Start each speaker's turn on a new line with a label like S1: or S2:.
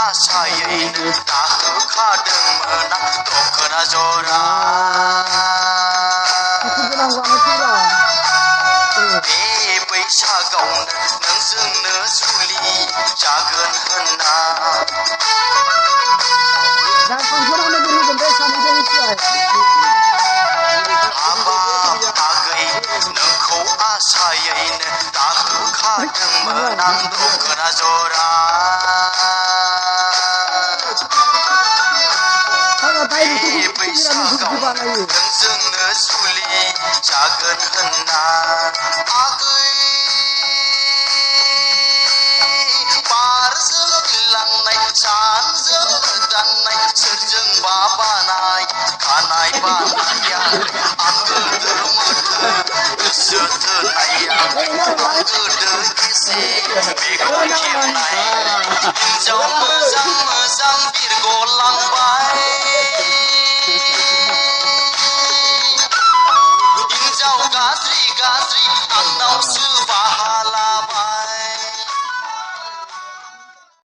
S1: आसायैनो दाहोखादोंमोन आं दखना जरा बे बैसागावनो नोंजोंनो जुलि जागोन होनना हाबाब आगै नोंखौ आसायैनो दाहोखादोंमोन आं दखना जरा बे बैसागावनो नोंजोंनो जुलि जागोन होनना आगै बारजों बिरलांनाय सानजों दाननाय सोरजोंबा बानाय खानाय बानाया आं गोदो माथो गोसो थोनाया आं गोदो एसे मेगन खेबनाय हिनजाव मोजां मोजां बिरगलांबाय हिनजाव गाज्रि गाज्रि आंनावसो बाहा